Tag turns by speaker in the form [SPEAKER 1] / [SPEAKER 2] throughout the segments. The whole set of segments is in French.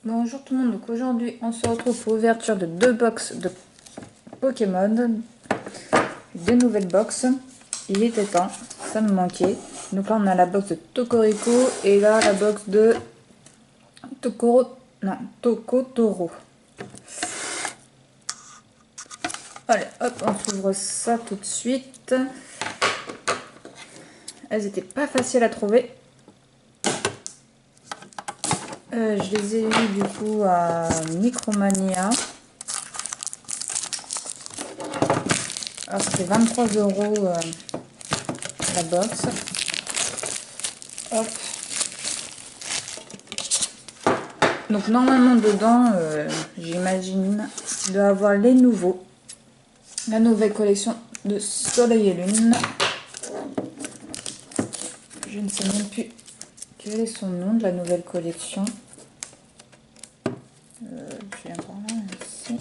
[SPEAKER 1] Bonjour tout le monde, donc aujourd'hui on se retrouve pour l'ouverture de 2 box de Pokémon, 2 nouvelles box. Il était temps, ça me manquait. Donc là on a la box de Tokorico et là la box de Tokotoro. Allez hop, on s'ouvre ça tout de suite. Elles étaient pas faciles à trouver. Je les ai eues du coup à Micromania. Alors c'était 23 € la box. Hop. Donc normalement dedans, j'imagine, il doit avoir les nouveaux. La nouvelle collection de Soleil et Lune. Je ne sais même plus quel est son nom de la nouvelle collection. Je viens par là, ici.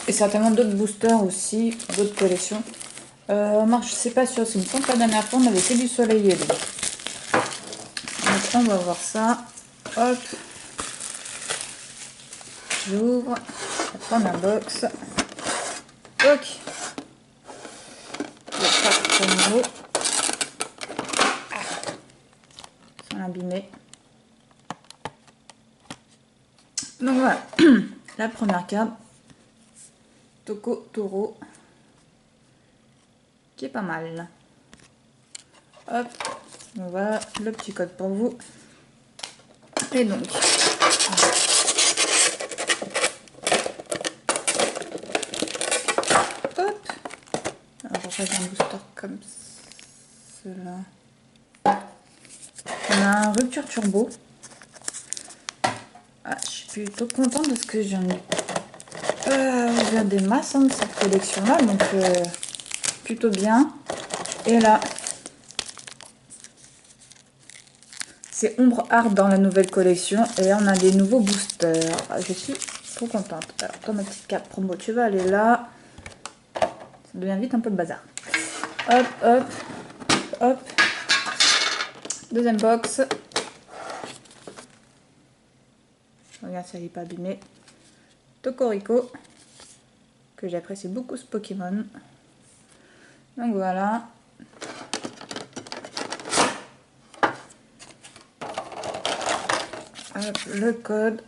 [SPEAKER 1] Et certainement d'autres boosters aussi, d'autres collections. Moi je sais pas sûr, c'est une fois que la dernière fois on avait que du Soleil et Lune. Donc on va voir ça. Hop. J'ouvre la première box. Ok. Il n'y a pas de promo. Sans abîmer. Donc voilà. La première carte. Tokotoro. Qui est pas mal. Hop. Donc voilà le petit code pour vous. Et donc. Hop. Alors pourquoi j'ai un booster comme cela. On a un rupture turbo. Ah, je suis plutôt contente parce que j'en ai ouvert des masses de cette collection là, donc plutôt bien. Et là, c'est Ombre Art dans la nouvelle collection et là on a des nouveaux boosters. Ah, je suis trop contente. Alors toi ma petite carte promo, tu vas aller là. Ça devient vite un peu le bazar. Hop, hop, hop. Deuxième box. Regarde, ça n'est pas abîmé. Tokorico, que j'apprécie beaucoup ce Pokémon. Donc voilà. Hop, le code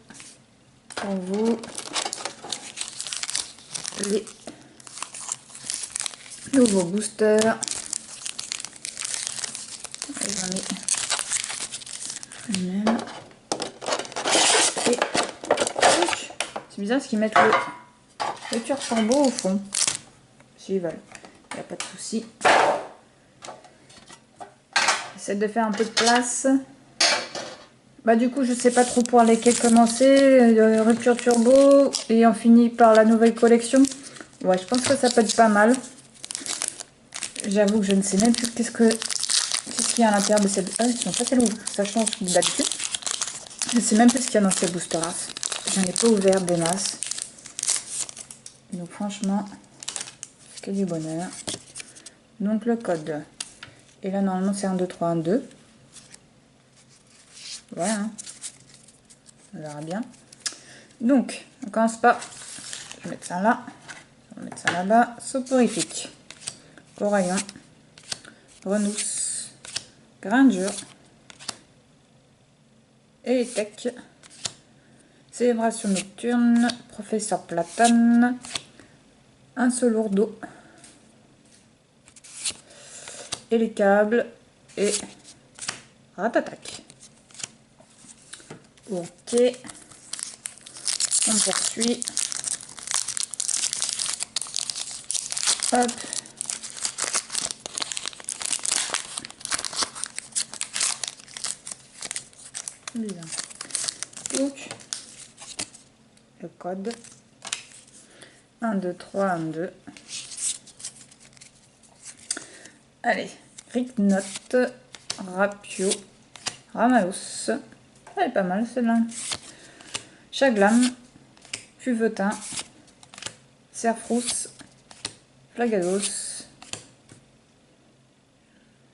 [SPEAKER 1] pour vous. Les nouveaux boosters. J'en ai une même. Et c'est bizarre parce qu'ils mettent le turbo au fond. S'ils veulent. Il n'y a pas de souci. J'essaie de faire un peu de place. Bah du coup je sais pas trop pour lesquels commencer. Rupture turbo et on finit par la nouvelle collection. Ouais, je pense que ça peut être pas mal. J'avoue que je ne sais même plus qu'est-ce qu'il y a à l'intérieur de cette... Ah, ils sont pas tellement... Ça change d'habitude. Je ne sais même plus ce qu'il y a dans cette booster là. J'en ai pas ouvert des masses. Donc franchement, que du bonheur. Donc le code. Et là normalement c'est 1, 2, 3, 1, 2. Voilà. Hein. On verra bien. Donc, on commence par... Je vais mettre ça là. On va mettre ça là-bas. Soporifique. Coraillon. Renousse. Grindure. Et tech. Célébration nocturne. Professeur Platane. Un seul lourdeau. Et les câbles. Et Ratatak. Ok. On poursuit. Hop. Bien. Donc, le code. 1, 2, 3, 1, 2. Allez. Ricknote. Rapio. Ramalos. Elle est pas mal celle-là. Chaglam. Fuvetin. Cerfrousse. Flagados.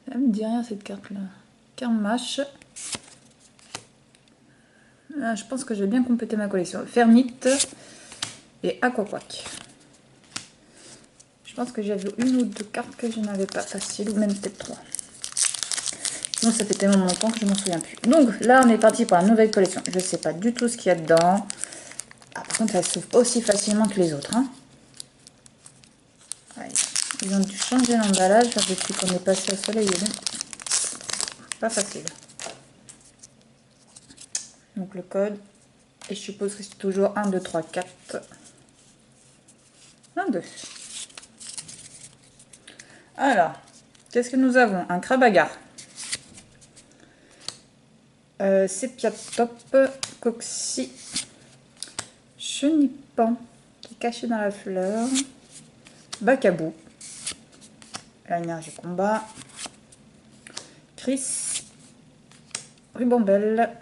[SPEAKER 1] Ça me dit rien cette carte là. Carmache. Je pense que je vais bien compléter ma collection. Fermite et Aquaquack. Je pense que j'avais une ou deux cartes que je n'avais pas facile, ou même peut-être trois. Sinon, ça fait tellement longtemps que je m'en souviens plus. Donc là, on est parti pour la nouvelle collection. Je ne sais pas du tout ce qu'il y a dedans. Ah, par contre, elle s'ouvre aussi facilement que les autres. Hein. Ouais, ils ont dû changer l'emballage depuis qu'on est passé au soleil. Pas facile. Donc le code. Et je suppose que c'est toujours 1, 2, 3, 4. 1, 2. Alors, qu'est-ce que nous avons? Un crabagar. Sépia top, coxy, chenipan qui est caché dans la fleur, bacabou, la énergie combat, Chris, rubambelle,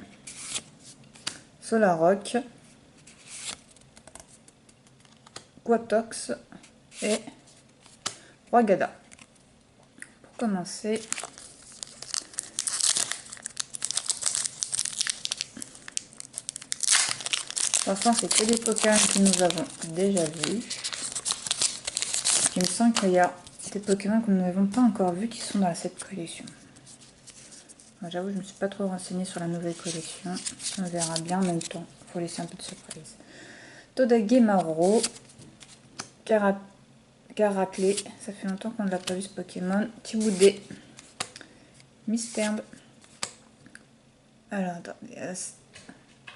[SPEAKER 1] Solaroc, Quatox et Ragada. Pour commencer, franchement, c'est que des Pokémon que nous avons déjà vus. Il me semble qu'il y a des Pokémon que nous n'avons pas encore vus qui sont dans cette collection. J'avoue, je ne me suis pas trop renseignée sur la nouvelle collection. On verra bien en même temps. Il faut laisser un peu de surprise. Todagemaru, Caraclé. Ça fait longtemps qu'on ne l'a pas vu ce Pokémon. Tiboudé. Mystère. Alors, attendez.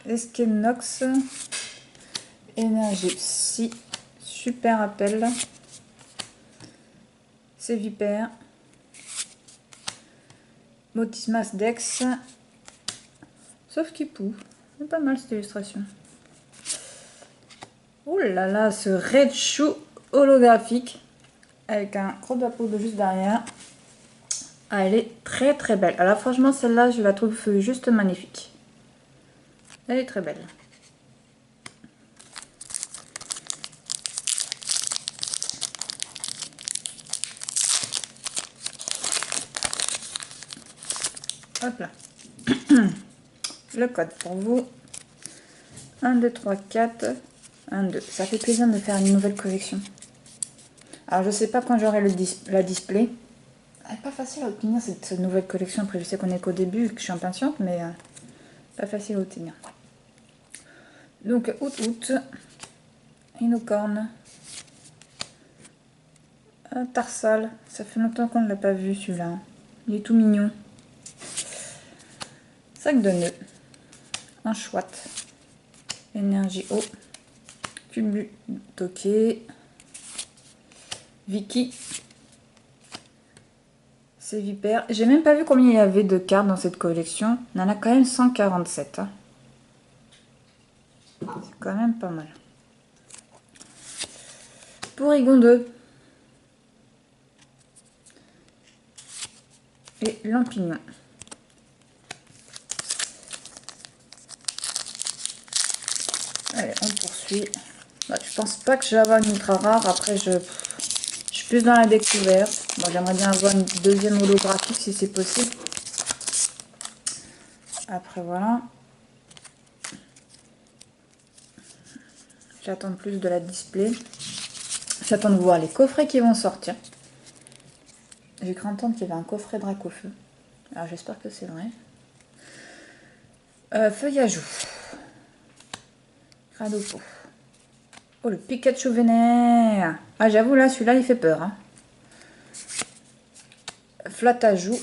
[SPEAKER 1] Esquenox. Énergie Psy. Super Appel. C'est Vipère. Motismas Dex. Sauf qu'il pousse. C'est pas mal cette illustration. Ouh là là, ce Raichu holographique. Avec un gros drapeau de juste derrière. Ah, elle est très très belle. Alors franchement, celle-là, je la trouve juste magnifique. Elle est très belle. Hop là. Le code pour vous. 1, 2, 3, 4. 1, 2. Ça fait plaisir de faire une nouvelle collection. Alors je sais pas quand j'aurai la display. Elle n'est pas facile à obtenir cette nouvelle collection. Après je sais qu'on est qu'au début, que je suis impatiente, mais pas facile à obtenir. Donc août. Inocorne. Un Tarsal. Ça fait longtemps qu'on ne l'a pas vu celui-là. Il est tout mignon. Sac de nœuds. Un chouette. Énergie eau. Cubu toqué. Vicky. C'est Vipère. J'ai même pas vu combien il y avait de cartes dans cette collection. Il y en a quand même 147. Hein. C'est quand même pas mal. Porygon 2. Et Lampignon. Allez, on poursuit. Bah, je pense pas que je vais avoir une ultra rare. Après, je suis plus dans la découverte. Bon, j'aimerais bien avoir une deuxième holographique si c'est possible. Après, voilà. J'attends plus de la display. J'attends de voir les coffrets qui vont sortir. J'ai cru entendre qu'il y avait un coffret Dracofeu. Alors, j'espère que c'est vrai. Feuillajou. Radopo. Oh, le Pikachu vénère. Ah, j'avoue, là, celui-là, il fait peur. Hein. Flatajou.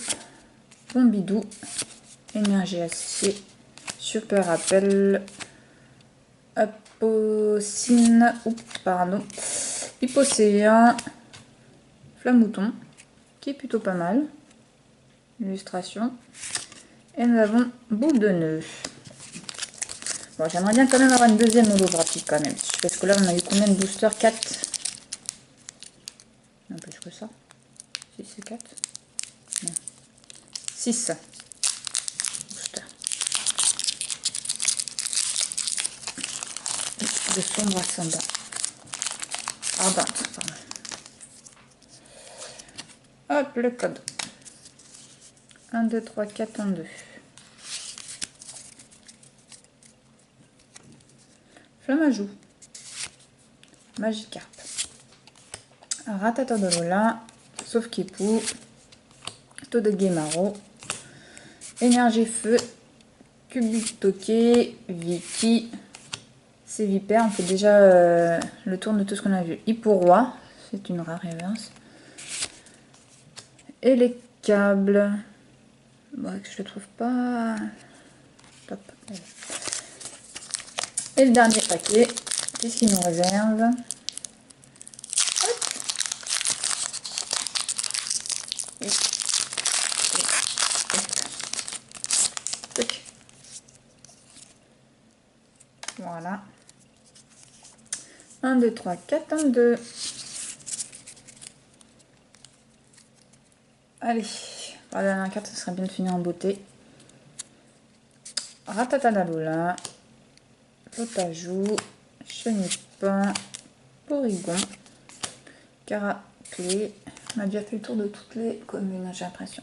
[SPEAKER 1] Pombidou. Énergie acier. Super appel. Apocine. Oups, pardon. Hypocéen. Flamouton. Qui est plutôt pas mal. Illustration. Et nous avons boule de nœud. Bon, j'aimerais bien quand même avoir une deuxième holographique quand même. Parce que là, on a eu combien de boosters? 4. Non, plus que ça. 6 et 4. Non. 6 boosters. De sombre ascendant. Ardente, pardon. Hop, le code. 1, 2, 3, 4, 1, 2. Flammajou, Magikarp, Rattata de Lola, Sauf Kipou, Togedemaru, Énergie Feu, Kubutoke, Viki, c'est Vipère. On fait déjà le tour de tout ce qu'on a vu. Hippuroi, c'est une rare reverse. Et les câbles, bon, que je le trouve pas top. Et le dernier paquet, qu'est-ce qu'il nous réserve? Voilà. 1, 2, 3, 4, 1, 2. Allez, la dernière carte, ce serait bien de finir en beauté. Rattata Lola, Potajou, Chenipin, Porygon, Caraclé. On a déjà fait le tour de toutes les communes, j'ai l'impression.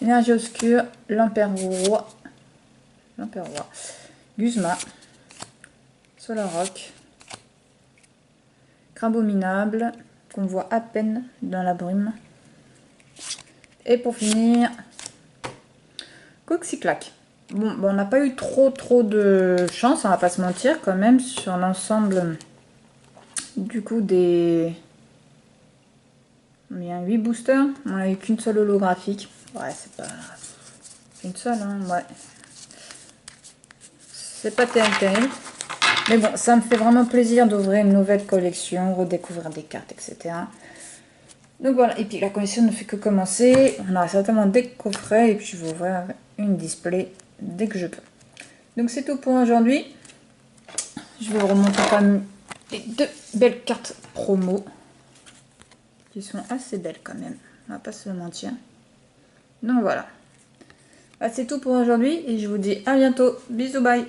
[SPEAKER 1] Énergie Obscure, Lamperroi, Guzma, Solrock, Crabe minable, qu'on voit à peine dans la brume. Et pour finir, Coxyclac. Bon, on n'a pas eu trop de chance, on va pas se mentir quand même, sur l'ensemble du coup des... Il y a 8 boosters, on n'a eu qu'une seule holographique. Ouais, c'est pas... Une seule, hein, ouais. C'est pas terrible. Mais bon, ça me fait vraiment plaisir d'ouvrir une nouvelle collection, redécouvrir des cartes, etc. Donc voilà, et puis la collection ne fait que commencer. On aura certainement des coffrets et puis je vais ouvrir une display dès que je peux. Donc c'est tout pour aujourd'hui. Je vais vous remonter quand même les 2 belles cartes promo qui sont assez belles quand même. On va pas se le mentir. Donc voilà. C'est tout pour aujourd'hui et je vous dis à bientôt. Bisous, bye.